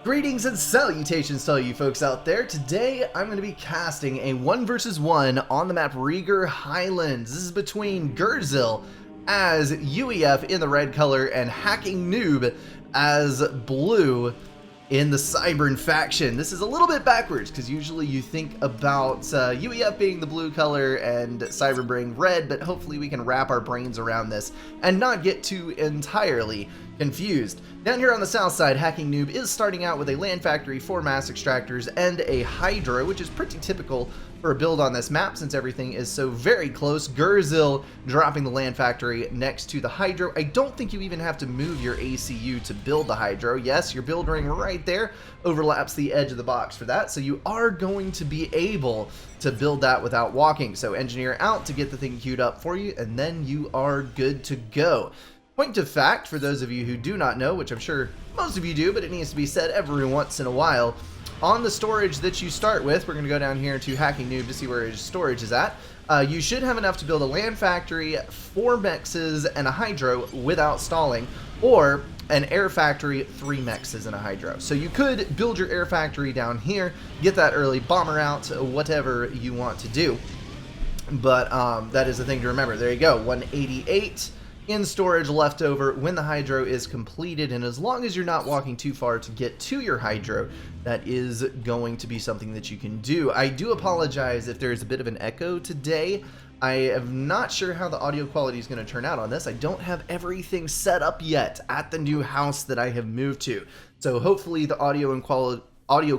Greetings and salutations to all you folks out there. Today I'm going to be casting a 1 versus 1 on the map Rieger Highlands. This is between Gurzil as UEF in the red color and Hacking Noob as blue in the Cybern faction. This is a little bit backwards because usually you think about UEF being the blue color and Cybern being red, but hopefully we can wrap our brains around this and not get too entirely confused. Down here on the south side, Hacking Noob is starting out with a land factory, 4 mass extractors, and a hydro, which is pretty typical for a build on this map since everything is so very close. Gurzil dropping the land factory next to the hydro. I don't think you even have to move your ACU to build the hydro. Yes, your build ring right there overlaps the edge of the box for that, so you are going to be able to build that without walking. So engineer out to get the thing queued up for you, and then you are good to go. Point of fact, for those of you who do not know, which I'm sure most of you do, but it needs to be said every once in a while, on the storage that you start with, we're going to go down here to Hacking Noob to see where his storage is at. You should have enough to build a land factory, 4 mexes, and a hydro without stalling, or an air factory, 3 mexes, and a hydro. So you could build your air factory down here, get that early bomber out, whatever you want to do. But that is the thing to remember. There you go, 188. In storage left over when the hydro is completed, and as long as you're not walking too far to get to your hydro, that is going to be something that you can do. I do apologize if there's a bit of an echo today. I am not sure how the audio quality is going to turn out on this. I don't have everything set up yet at the new house that I have moved to, so hopefully the audio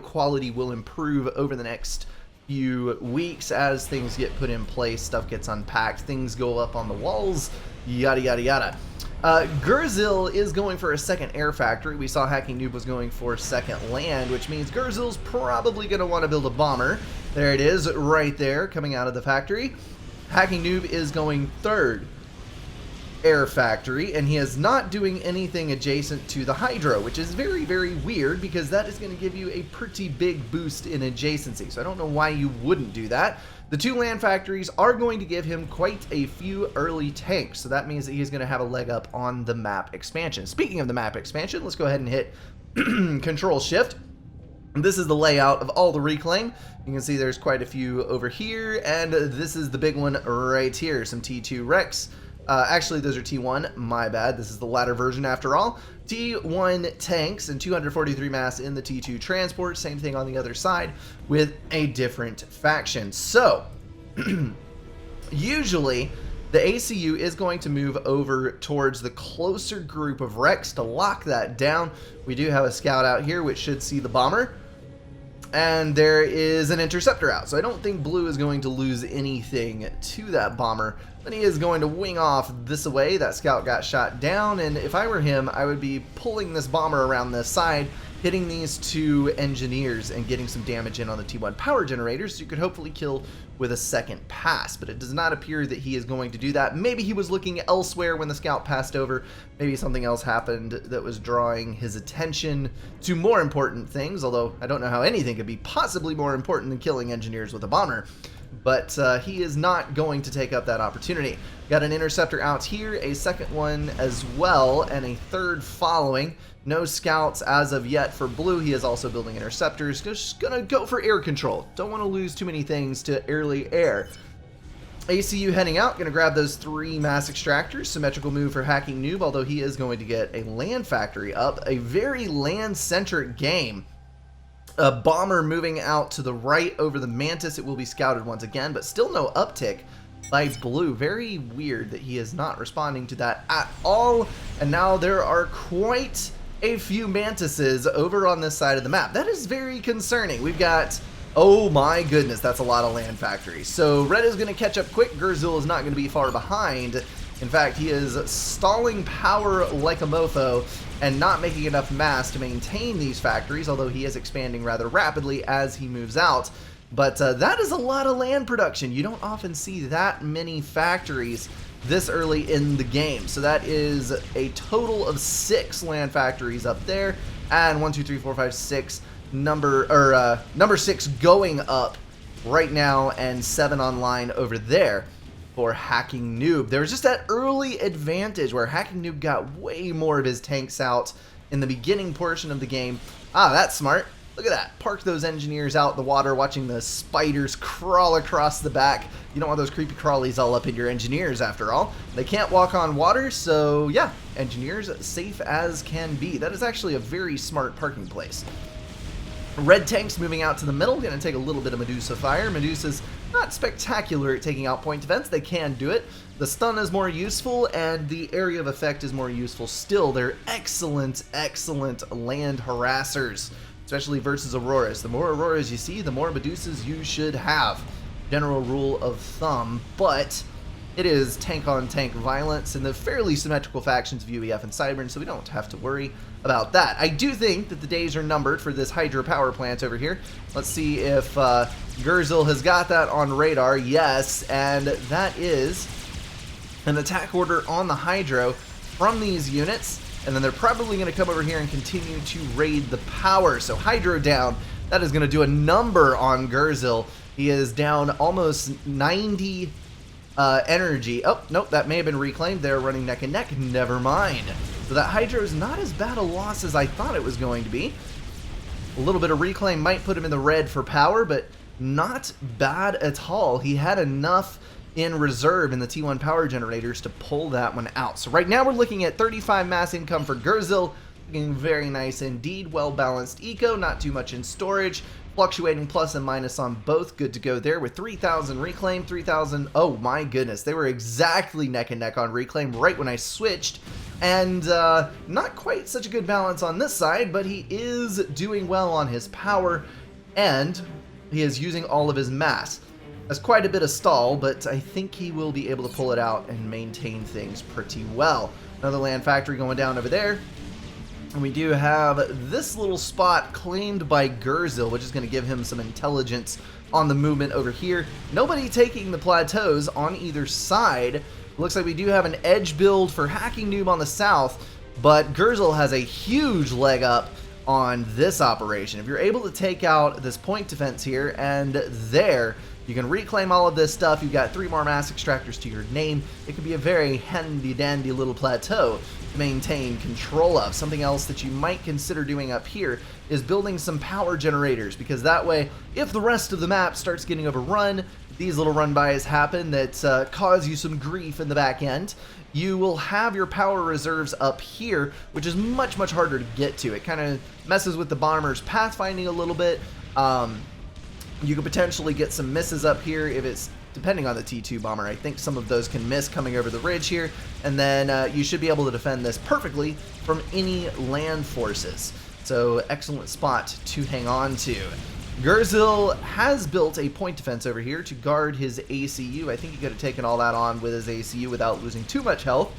quality will improve over the next few weeks as things get put in place, stuff gets unpacked, things go up on the walls, yada yada yada. Gurzil is going for a second air factory. We saw Hacking Noob was going for second land, which means Gurzil's probably going to want to build a bomber. There it is right there coming out of the factory. Hacking Noob is going third air factory, and he is not doing anything adjacent to the hydro, which is very, very weird because that is going to give you a pretty big boost in adjacency. So I don't know why you wouldn't do that. The 2 land factories are going to give him quite a few early tanks, so that means that he's going to have a leg up on the map expansion. Speaking of the map expansion, let's go ahead and hit Control Shift. This is the layout of all the reclaim. You can see there's quite a few over here, and this is the big one right here, some T2 Rex. Actually, those are T1, my bad. This is the latter version after all. T1 tanks and 243 mass in the T2 transport. Same thing on the other side with a different faction. So, usually, the ACU is going to move over towards the closer group of Rex to lock that down. We do have a scout out here, which should see the bomber. And there is an interceptor out, so I don't think blue is going to lose anything to that bomber, but he is going to wing off this way. That scout got shot down, and if I were him, I would be pulling this bomber around this side, hitting these 2 engineers and getting some damage in on the T1 power generators, so you could hopefully kill with a second pass, but it does not appear that he is going to do that. Maybe he was looking elsewhere when the scout passed over. Maybe something else happened that was drawing his attention to more important things, although I don't know how anything could be possibly more important than killing engineers with a bomber. But he is not going to take up that opportunity. Got an interceptor out here, a second one as well, and a third following. No scouts as of yet for blue. He is also building interceptors. Just gonna go for air control. Don't want to lose too many things to early air. ACU heading out, gonna grab those 3 mass extractors. Symmetrical move for Hacking Noob, although he is going to get a land factory up. A very land-centric game. A bomber moving out to the right over the Mantis. It will be scouted once again, but still no uptick by blue. Very weird that he is not responding to that at all. And now there are quite a few Mantises over on this side of the map. That is very concerning. We've got, oh my goodness, that's a lot of land factories. So red is going to catch up quick. Gurzil is not going to be far behind. In fact, he is stalling power like a mofo and not making enough mass to maintain these factories, although he is expanding rather rapidly as he moves out. But that is a lot of land production. You don't often see that many factories this early in the game. So that is a total of 6 land factories up there, and 1, 2, 3, 4, 5, 6 number 6 going up right now, and 7 online over there for Hacking Noob. There was just that early advantage where Hacking Noob got way more of his tanks out in the beginning portion of the game. Ah, that's smart. Look at that. Park those engineers out in the water watching the spiders crawl across the back. You don't want those creepy crawlies all up in your engineers after all. They can't walk on water, so yeah, engineers safe as can be. That is actually a very smart parking place. Red tanks moving out to the middle, going to take a little bit of Medusa fire. Medusa's not spectacular at taking out point defense. They can do it. The stun is more useful, and the area of effect is more useful still. They're excellent, excellent land harassers, especially versus Auroras. The more Auroras you see, the more Medusas you should have. General rule of thumb, but it is tank-on-tank violence in the fairly symmetrical factions of UEF and Cybern, so we don't have to worry about that. I do think that the days are numbered for this hydro power plant over here. Let's see if Gurzil has got that on radar. Yes, and that is an attack order on the hydro from these units, and then they're probably going to come over here and continue to raid the power. So hydro down, that is going to do a number on Gurzil. He is down almost 90 energy. Oh, nope, that may have been reclaimed. They're running neck and neck. Never mind. So that hydro is not as bad a loss as I thought it was going to be. A little bit of reclaim might put him in the red for power, but not bad at all. He had enough in reserve in the T1 power generators to pull that one out. So right now we're looking at 35 mass income for Gurzil. Looking very nice indeed. Well-balanced eco, not too much in storage. Fluctuating plus and minus on both. Good to go there with 3,000 reclaim, 3,000. Oh my goodness, they were exactly neck and neck on reclaim right when I switched. And not quite such a good balance on this side, but he is doing well on his power, and he is using all of his mass. That's quite a bit of stall, but I think he will be able to pull it out and maintain things pretty well. Another land factory going down over there. And we do have this little spot claimed by Gurzil, which is going to give him some intelligence on the movement over here. Nobody taking the plateaus on either side. Looks like we do have an edge build for Hacking Noob on the south, but Gurzil has a huge leg up on this operation. If you're able to take out this point defense here and there, you can reclaim all of this stuff. You've got 3 more mass extractors to your name. It could be a very handy-dandy little plateau to maintain control of. Something else that you might consider doing up here is building some power generators, because that way, if the rest of the map starts getting overrun, these little run-bys happen that cause you some grief in the back end, you will have your power reserves up here, which is much, much harder to get to. It kind of messes with the bomber's pathfinding a little bit. You could potentially get some misses up here if it's, depending on the T2 bomber. I think some of those can miss coming over the ridge here, and then you should be able to defend this perfectly from any land forces. So excellent spot to hang on to. Gurzil has built a point defense over here to guard his ACU. I think he could have taken all that on with his ACU without losing too much health.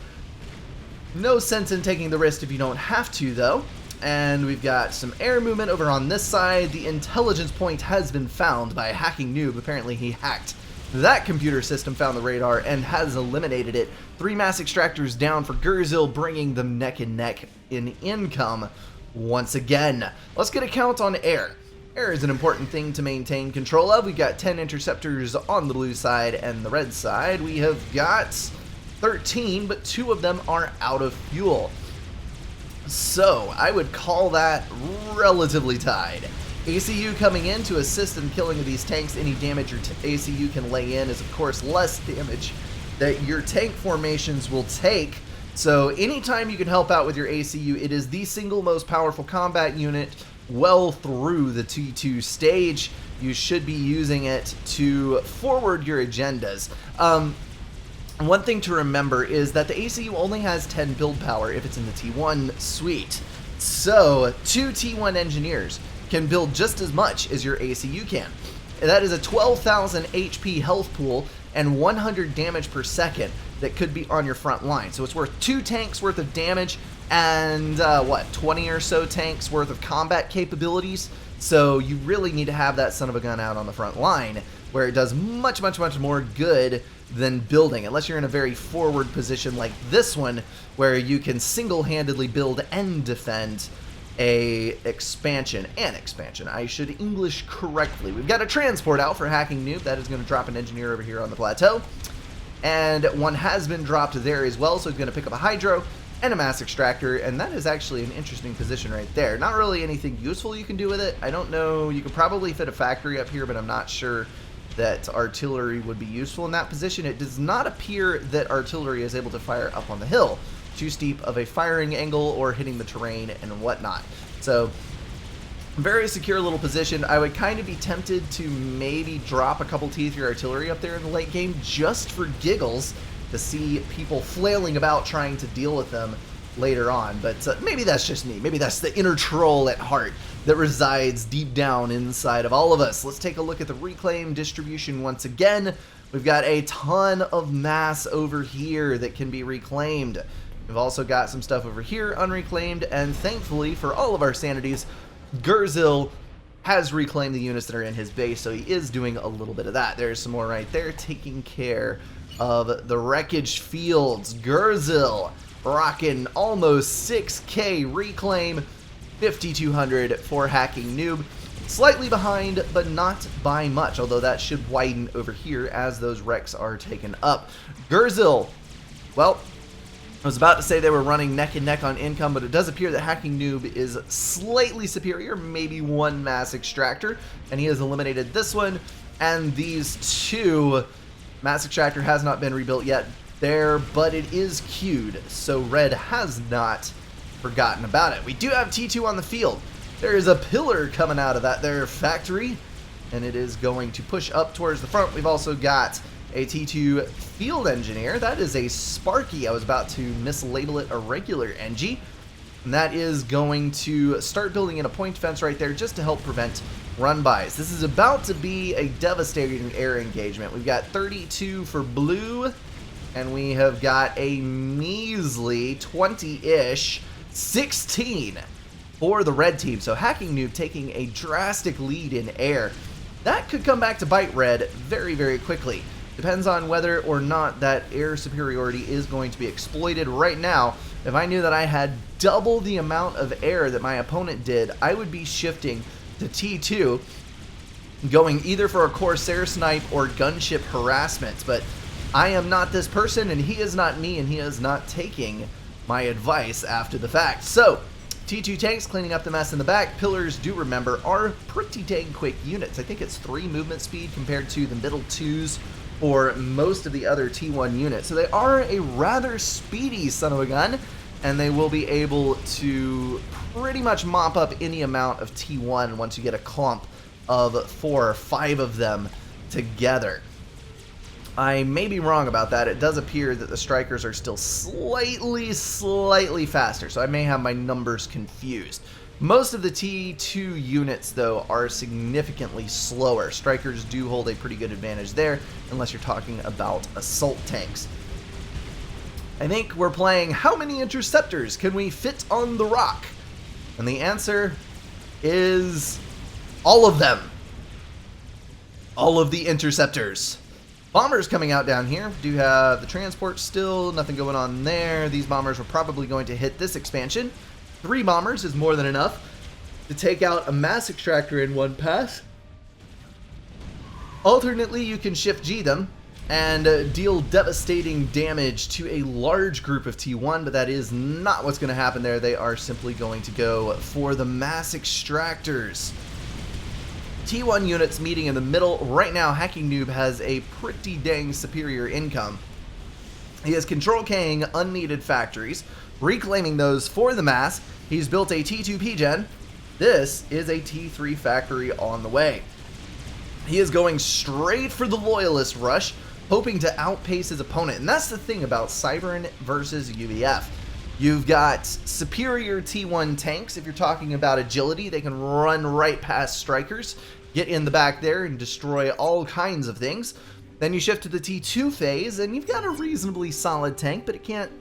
No sense in taking the risk if you don't have to, though. And we've got some air movement over on this side. The intelligence point has been found by Hacking Noob. Apparently he hacked that computer system, found the radar, and has eliminated it. 3 mass extractors down for Gurzil, bringing them neck and neck in income once again. Let's get a count on air. Air is an important thing to maintain control of. We've got 10 interceptors on the blue side, and the red side we have got 13, but 2 of them are out of fuel. So I would call that relatively tied. ACU coming in to assist in killing of these tanks. Any damage your ACU can lay in is of course less damage that your tank formations will take. So anytime you can help out with your ACU, it is the single most powerful combat unit well through the T2 stage. You should be using it to forward your agendas. One thing to remember is that the ACU only has 10 build power if it's in the T1 suite. So 2 T1 engineers can build just as much as your ACU can. That is a 12,000 HP health pool and 100 damage per second that could be on your front line. So it's worth 2 tanks worth of damage and 20 or so tanks worth of combat capabilities. So you really need to have that son of a gun out on the front line, where it does much, much, much more good than building, unless you're in a very forward position like this one, where you can single-handedly build and defend an expansion. I should English correctly. We've got a transport out for Hacking Noob. That is going to drop an engineer over here on the plateau. And one has been dropped there as well, so he's going to pick up a hydro. and a mass extractor, and that is actually an interesting position right there. Not really anything useful you can do with it. I don't know, you could probably fit a factory up here, but I'm not sure that artillery would be useful in that position. It does not appear that artillery is able to fire up on the hill. Too steep of a firing angle or hitting the terrain and whatnot. So, very secure little position. I would kind of be tempted to maybe drop a couple T3 artillery up there in the late game just for giggles, to see people flailing about trying to deal with them later on. But maybe that's just me. Maybe that's the inner troll at heart that resides deep down inside of all of us. Let's take a look at the reclaim distribution once again. We've got a ton of mass over here that can be reclaimed. We've also got some stuff over here unreclaimed, and thankfully for all of our sanities, Gurzil has reclaimed the units that are in his base, so he is doing a little bit of that. There's some more right there taking care of the wreckage fields. Gurzil rocking almost 6k reclaim, 5200 for Hacking Noob. Slightly behind, but not by much, although that should widen over here as those wrecks are taken up. Gurzil, well, I was about to say they were running neck and neck on income, but it does appear that Hacking Noob is slightly superior, maybe one mass extractor, and he has eliminated this one, and these two. Mass extractor has not been rebuilt yet there, but it is queued, so red has not forgotten about it. We do have T2 on the field. There is a pillar coming out of that there factory, and it is going to push up towards the front. We've also got a T2 field engineer. That is a Sparky. I was about to mislabel it a regular Engie. And that is going to start building in a point defense right there just to help prevent run-bys. This is about to be a devastating air engagement. We've got 32 for blue, and we have got a measly 20-ish 16 for the red team. So Hacking Noob taking a drastic lead in air. That could come back to bite red very, very quickly. Depends on whether or not that air superiority is going to be exploited. Right now, if I knew that I had double the amount of air that my opponent did, I would be shifting to T2, going either for a Corsair snipe or gunship harassment. But I am not this person, and he is not me, and he is not taking my advice after the fact. So, T2 tanks cleaning up the mess in the back. Pillars, do remember, are pretty dang quick units. I think it's 3 movement speed compared to the middle 2s for most of the other T1 units. So they are a rather speedy son of a gun, and they will be able to pretty much mop up any amount of T1 once you get a clump of 4 or 5 of them together. I may be wrong about that. It does appear that the strikers are still slightly faster, so I may have my numbers confused. Most of the T2 units, though, are significantly slower. Strikers do hold a pretty good advantage there, unless you're talking about assault tanks. I think we're playing how many interceptors can we fit on the rock? And the answer is all of them. All of the interceptors. Bombers coming out down here. Do have the transport still, nothing going on there. These bombers are probably going to hit this expansion. 3 bombers is more than enough to take out a mass extractor in one pass. Alternately, you can shift G them and deal devastating damage to a large group of T1, but that is not what's going to happen there. They are simply going to go for the mass extractors. T1 units meeting in the middle. Right now, Hacking Noob has a pretty dang superior income. He is control K-ing unneeded factories, reclaiming those for the mass. He's built a T2 PGen. This is a T3 factory on the way. He is going straight for the Loyalist rush, hoping to outpace his opponent. And that's the thing about Cybern versus UEF. You've got superior T1 tanks. If you're talking about agility, they can run right past strikers, get in the back there and destroy all kinds of things. Then you shift to the T2 phase, and you've got a reasonably solid tank, but it can't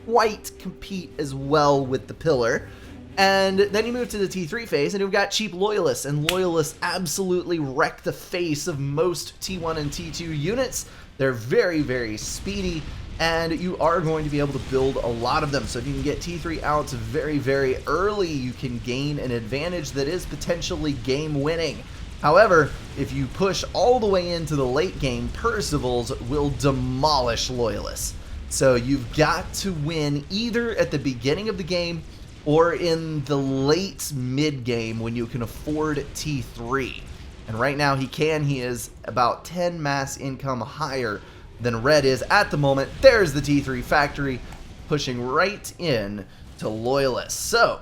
quite compete as well with the pillar. And then you move to the T3 phase, and you've got cheap Loyalists, and Loyalists absolutely wreck the face of most T1 and T2 units. They're very, very speedy, and you are going to be able to build a lot of them. So if you can get T3 out very, very early, you can gain an advantage that is potentially game-winning. However, if you push all the way into the late game, Percivals will demolish Loyalists. So you've got to win either at the beginning of the game or in the late mid-game when you can afford T3. And right now he can. He is about 10 mass income higher than Red is at the moment. There's the T3 factory pushing right in to Loyalists. So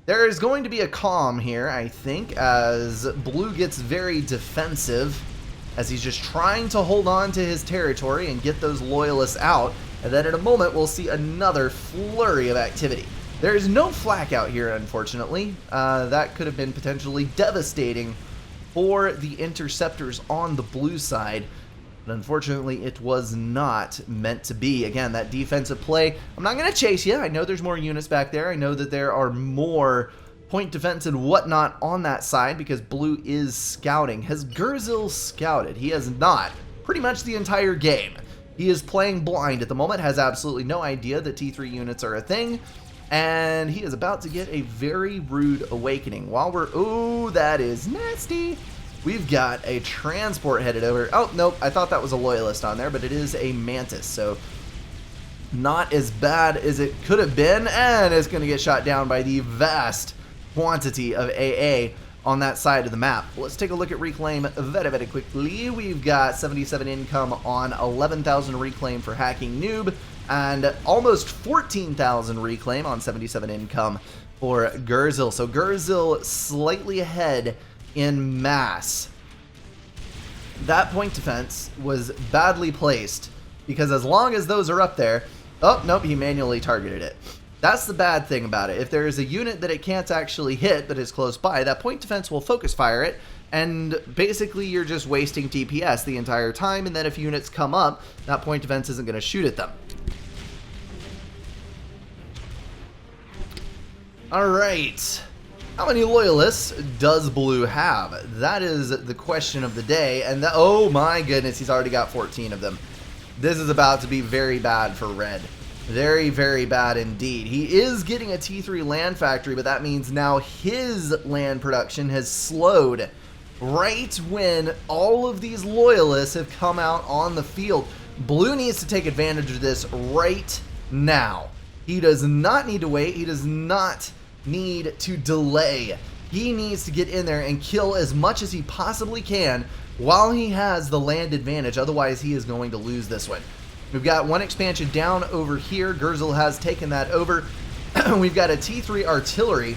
there is going to be a calm here, I think, as Blue gets very defensive, as he's just trying to hold on to his territory and get those Loyalists out. And then in a moment, we'll see another flurry of activity. There is no flak out here, unfortunately. That could have been potentially devastating for the interceptors on the blue side. But unfortunately, it was not meant to be. Again, that defensive play, I'm not going to chase you. I know there's more units back there. I know that there are more point defense and whatnot on that side because Blue is scouting. Has Gurzil scouted? He has not. Pretty much the entire game. He is playing blind at the moment, has absolutely no idea that T3 units are a thing, and he is about to get a very rude awakening. While we're... Ooh, that is nasty. We've got a transport headed over. Oh, nope, I thought that was a Loyalist on there, but it is a Mantis, so not as bad as it could have been, and it's going to get shot down by the vast quantity of AA on that side of the map. Let's take a look at Reclaim very, very quickly. We've got 77 income on 11,000 Reclaim for Hacking Noob, and almost 14,000 Reclaim on 77 income for Gurzil. So Gurzil slightly ahead in mass. That point defense was badly placed because as long as those are up there... Oh, nope, he manually targeted it. That's the bad thing about it. If there is a unit that it can't actually hit that is close by, that point defense will focus fire it, and basically you're just wasting DPS the entire time, and then if units come up, that point defense isn't going to shoot at them. Alright. How many Loyalists does Blue have? That is the question of the day, and oh my goodness, he's already got 14 of them. This is about to be very bad for Red. Very, very bad indeed. He is getting a T3 land factory, but that means now his land production has slowed right when all of these Loyalists have come out on the field. Blue needs to take advantage of this right now. He does not need to wait. He does not need to delay. He needs to get in there and kill as much as he possibly can while he has the land advantage. Otherwise, he is going to lose this one. We've got one expansion down over here. Gurzil has taken that over. We've got a T3 artillery,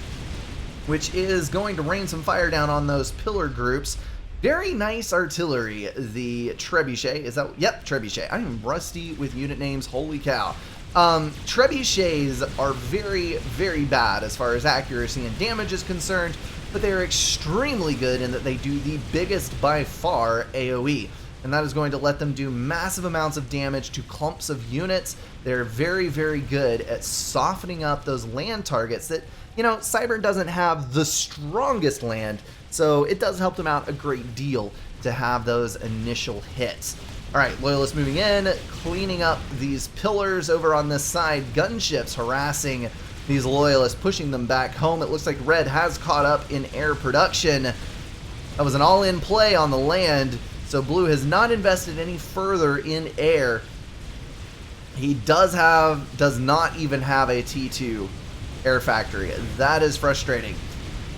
which is going to rain some fire down on those pillar groups. Very nice artillery. The Trebuchet, is that? Yep, Trebuchet. I am rusty with unit names. Holy cow. Trebuchets are very, very bad as far as accuracy and damage is concerned, but they are extremely good in that they do the biggest by far AoE. And that is going to let them do massive amounts of damage to clumps of units. They're very, very good at softening up those land targets that, you know, Cybern doesn't have the strongest land, so it does help them out a great deal to have those initial hits. Alright, Loyalists moving in, cleaning up these pillars over on this side. Gunships harassing these Loyalists, pushing them back home. It looks like Red has caught up in air production. That was an all-in play on the land. So Blue has not invested any further in air. He does not even have a T2 air factory. That is frustrating.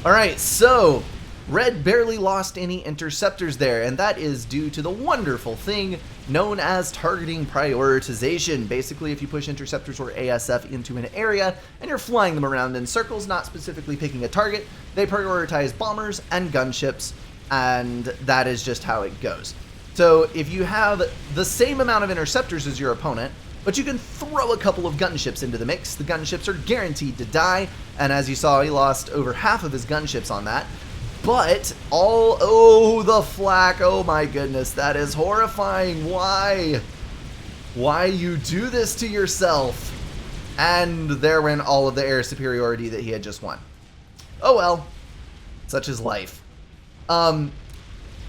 Alright, so Red barely lost any interceptors there, and that is due to the wonderful thing known as targeting prioritization. Basically, if you push interceptors or ASF into an area and you're flying them around in circles, not specifically picking a target, they prioritize bombers and gunships, and that is just how it goes. So if you have the same amount of interceptors as your opponent, but you can throw a couple of gunships into the mix, the gunships are guaranteed to die, and as you saw, he lost over half of his gunships on that. But oh, the flak, oh my goodness, that is horrifying. Why? Why you do this to yourself? And there went all of the air superiority that he had just won. Oh well, such is life. All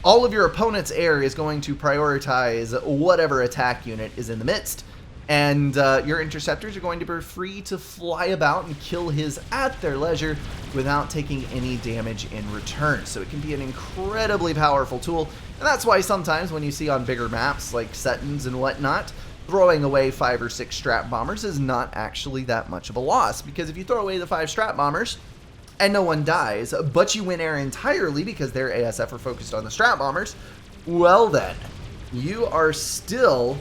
of your opponent's air is going to prioritize whatever attack unit is in the midst, and your interceptors are going to be free to fly about and kill his at their leisure without taking any damage in return. So it can be an incredibly powerful tool, and that's why sometimes when you see on bigger maps like Settins and whatnot, throwing away 5 or 6 strat bombers is not actually that much of a loss, because if you throw away the 5 strat bombers and no one dies, but you win air entirely because their ASF are focused on the strat bombers, well then, you are still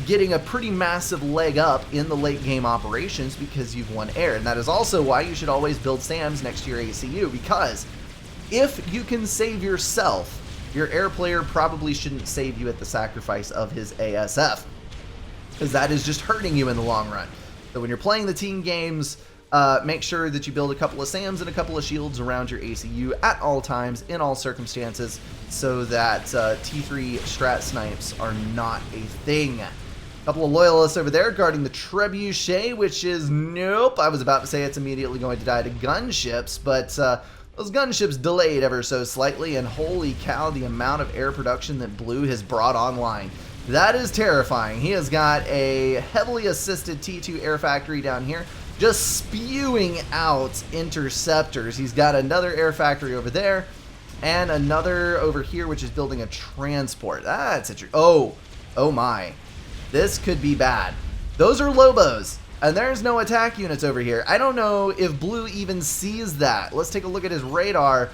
getting a pretty massive leg up in the late game operations because you've won air. And that is also why you should always build SAMs next to your ACU, because if you can save yourself, your air player probably shouldn't save you at the sacrifice of his ASF, because that is just hurting you in the long run. So when you're playing the team games, make sure that you build a couple of SAMs and a couple of shields around your ACU at all times, in all circumstances, so that T3 strat snipes are not a thing. A couple of loyalists over there guarding the trebuchet, which is, nope, I was about to say it's immediately going to die to gunships, but those gunships delayed ever so slightly, and holy cow, the amount of air production that Blue has brought online. That is terrifying. He has got a heavily assisted T2 air factory down here, just spewing out interceptors. He's got another air factory over there, and another over here, which is building a transport. That's interesting. Oh my. This could be bad. Those are Lobos, and there's no attack units over here. I don't know if Blue even sees that. Let's take a look at his radar.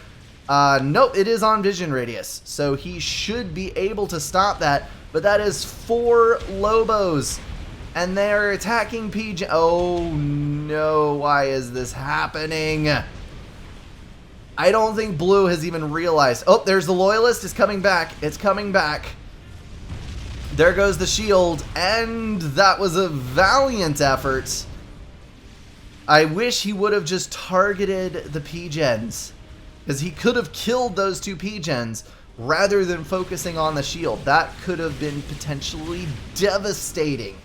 Nope, it is on vision radius, so he should be able to stop that, but that is 4 Lobos, and they're attacking PJ. Oh no, why is this happening? I don't think Blue has even realized. Oh, there's the Loyalist. It's coming back. It's coming back. There goes the shield, and that was a valiant effort. I wish he would have just targeted the P-Gens, because he could have killed those 2 P-Gens rather than focusing on the shield. That could have been potentially devastating.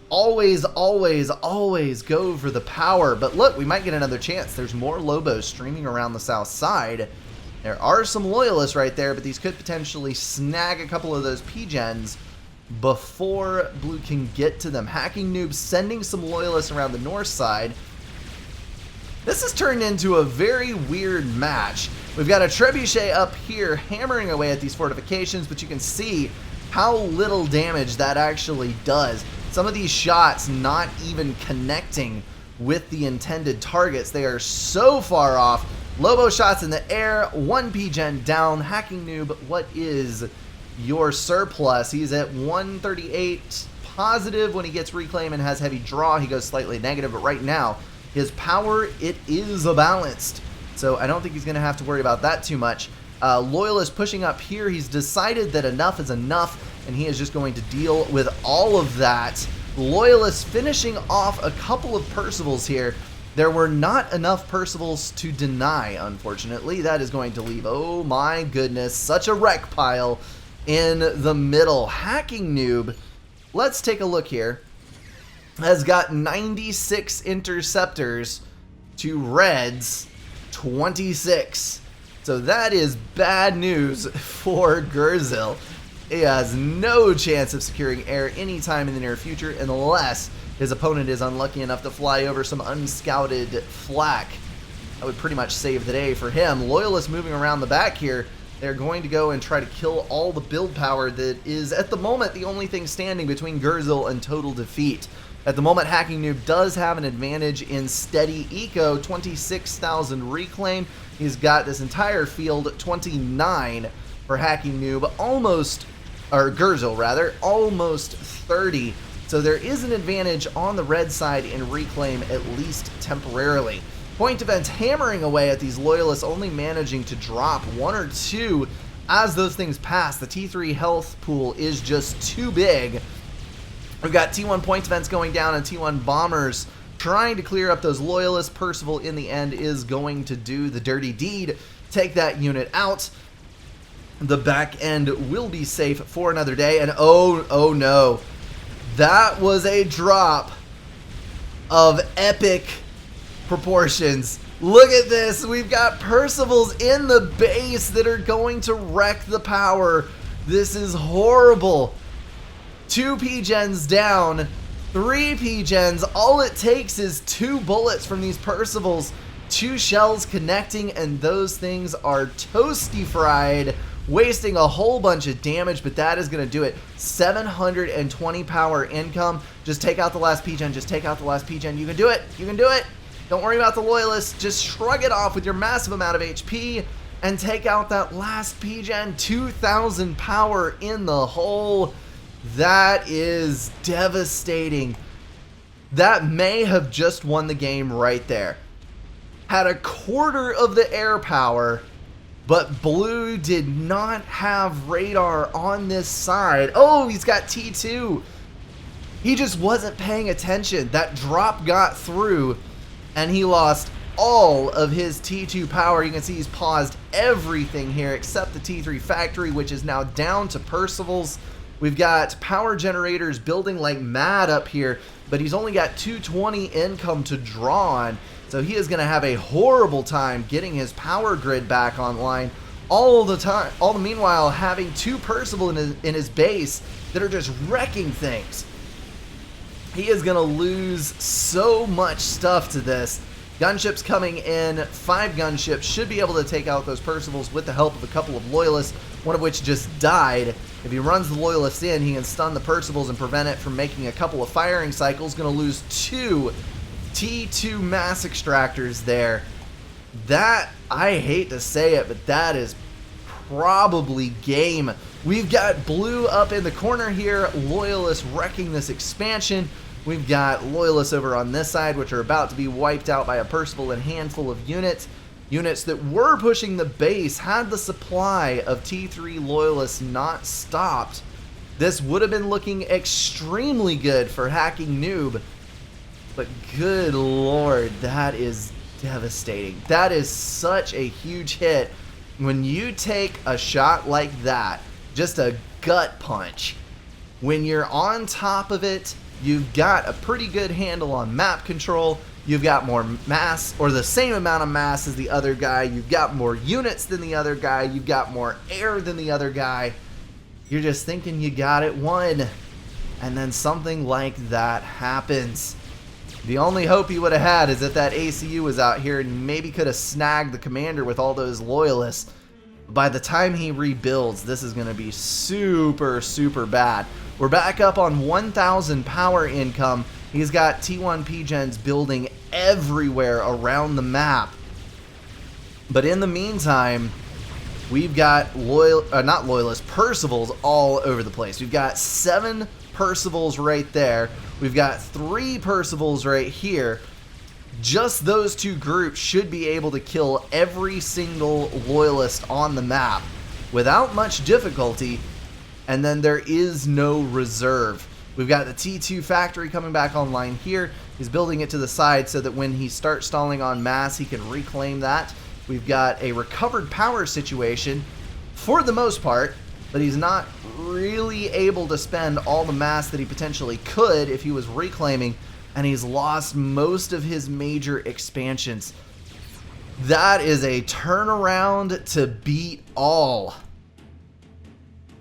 Always, always, always go for the power. But look, we might get another chance. There's more Lobos streaming around the south side. There are some Loyalists right there, but these could potentially snag a couple of those P-Gens before Blue can get to them. Hacking Noob sending some Loyalists around the north side. This has turned into a very weird match. We've got a trebuchet up here hammering away at these fortifications, but you can see how little damage that actually does. Some of these shots not even connecting with the intended targets. They are so far off. Lobo shots in the air, 1 P-Gen down. Hacking Noob, what is your surplus? He's at 138 positive. When he gets reclaim and has heavy draw, he goes slightly negative, but right now, his power, it is balanced. So I don't think he's going to have to worry about that too much. Loyalist pushing up here. He's decided that enough is enough, and he is just going to deal with all of that. Loyalist finishing off a couple of Percivals here. There were not enough Percivals to deny, unfortunately. That is going to leave, oh my goodness, such a wreck pile in the middle. Hacking Noob, let's take a look here, has got 96 interceptors to Red's 26. So that is bad news for Gurzil. He has no chance of securing air anytime in the near future unless his opponent is unlucky enough to fly over some unscouted flak. That would pretty much save the day for him. Loyalists moving around the back here. They're going to go and try to kill all the build power that is, at the moment, the only thing standing between Gurzil and total defeat. At the moment, Hacking Noob does have an advantage in steady eco, 26,000 reclaim. He's got this entire field, 29 for Hacking Noob, almost, or Gurzil rather, almost 30. So there is an advantage on the red side in reclaim, at least temporarily. Point defense hammering away at these Loyalists, only managing to drop 1 or 2 as those things pass. The T3 health pool is just too big. We've got T1 point defense going down and T1 bombers trying to clear up those Loyalists. Percival in the end is going to do the dirty deed, take that unit out. The back end will be safe for another day, and oh no, that was a drop of epic proportions. Look at this, we've got Percivals in the base that are going to wreck the power. This is horrible. 2 P-Gens down, 3 P-Gens. All it takes is 2 bullets from these Percivals, 2 shells connecting, and those things are toasty fried. wasting a whole bunch of damage, but that is going to do it. 720 power income. Just take out the last P-Gen. Just take out the last P-Gen. You can do it. You can do it. Don't worry about the Loyalists. Just shrug it off with your massive amount of HP and take out that last P-Gen. 2,000 power in the hole. That is devastating. That may have just won the game right there. Had a quarter of the air power, but blue did not have radar on this side. Oh, he's got T2. He just wasn't paying attention. That drop got through, and he lost all of his T2 power. You can see he's paused everything here except the T3 factory, which is now down to Percival's. We've got power generators building like mad up here, but he's only got 220 income to draw on, so he is going to have a horrible time getting his power grid back online all the time. All the meanwhile having two Percival in his base that are just wrecking things. He is going to lose so much stuff to this. Gunships coming in, 5 gunships should be able to take out those Percivals with the help of a couple of Loyalists, one of which just died. If he runs the Loyalists in, he can stun the Percivals and prevent it from making a couple of firing cycles. Going to lose 2 T2 mass extractors there. That, I hate to say it, but that is probably game. We've got blue up in the corner here, Loyalists wrecking this expansion. We've got Loyalists over on this side, which are about to be wiped out by a Percival and handful of units. Units that were pushing the base. Had the supply of T3 Loyalists not stopped, this would have been looking extremely good for Hacking Noob. But good lord, that is devastating. That is such a huge hit. When you take a shot like that, just a gut punch, when you're on top of it, you've got a pretty good handle on map control. You've got more mass, or the same amount of mass as the other guy. You've got more units than the other guy. You've got more air than the other guy. You're just thinking you got it won. And then something like that happens. The only hope he would have had is that ACU was out here and maybe could have snagged the commander with all those Loyalists. By the time he rebuilds, this is going to be super, super bad. We're back up on 1,000 power income. He's got T1 P-Gens building everywhere around the map. But in the meantime, we've got not Loyalists, Percivals all over the place. We've got 7 Percivals right there. We've got 3 Percivals right here. Just those 2 groups should be able to kill every single Loyalist on the map without much difficulty. And then there is no reserve. We've got the T2 factory coming back online here. He's building it to the side so that when he starts stalling on mass, he can reclaim that. We've got a recovered power situation for the most part, but he's not really able to spend all the mass that he potentially could if he was reclaiming, and he's lost most of his major expansions. That is a turnaround to beat all.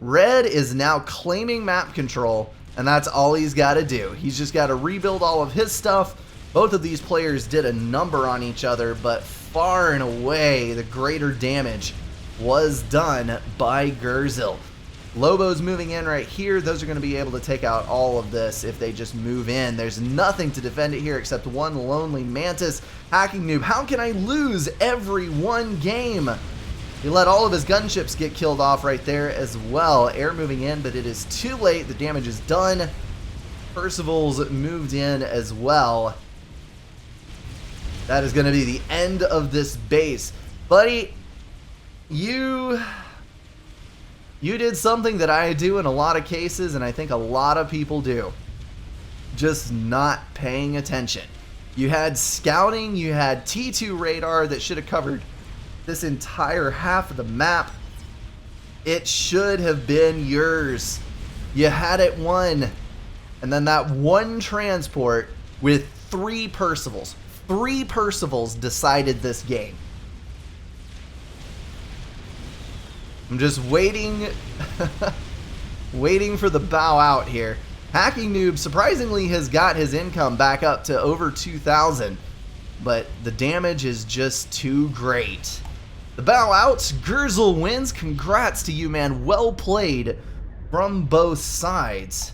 Red is now claiming map control, and that's all he's got to do. He's just got to rebuild all of his stuff. Both of these players did a number on each other, but far and away the greater damage was done by Gurzel. Lobo's moving in right here. Those are going to be able to take out all of this if they just move in. There's nothing to defend it here except one lonely Mantis. Hacking Noob, how can I lose every one game? He let all of his gunships get killed off right there as well. Air moving in, but it is too late. The damage is done. Percival's moved in as well. That is going to be the end of this base. Buddy, you did something that I do in a lot of cases, and I think a lot of people do. Just not paying attention. You had scouting, you had T2 radar that should have covered this entire half of the map. It should have been yours. You had it won. And then that one transport with 3 Percivals. 3 Percivals decided this game. I'm just waiting waiting for the bow out here. Hacking Noob surprisingly has got his income back up to over 2,000, but the damage is just too great. The bow outs, Gurzel wins. Congrats to you, man. Well played from both sides.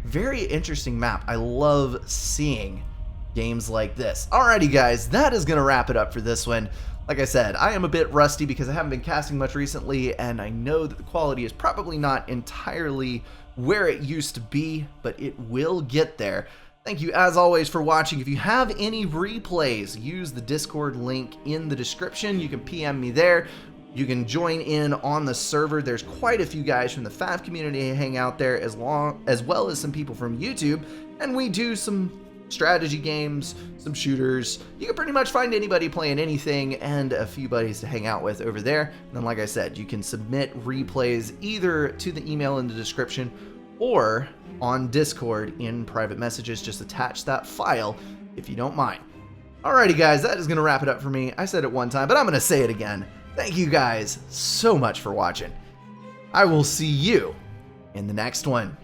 Very interesting map. I love seeing games like this. Alrighty, guys, that is going to wrap it up for this one. Like I said, I am a bit rusty because I haven't been casting much recently, and I know that the quality is probably not entirely where it used to be, but it will get there. Thank you, as always, for watching. If you have any replays, use the Discord link in the description. You can PM me there. You can join in on the server. There's quite a few guys from the FAF community hang out there, as well as some people from YouTube, and we do some strategy games, some shooters. You can pretty much find anybody playing anything and a few buddies to hang out with over there. And then, like I said, you can submit replays either to the email in the description or on Discord in private messages. Just attach that file if you don't mind. Alrighty, guys, that is going to wrap it up for me. I said it one time, but I'm going to say it again. Thank you guys so much for watching. I will see you in the next one.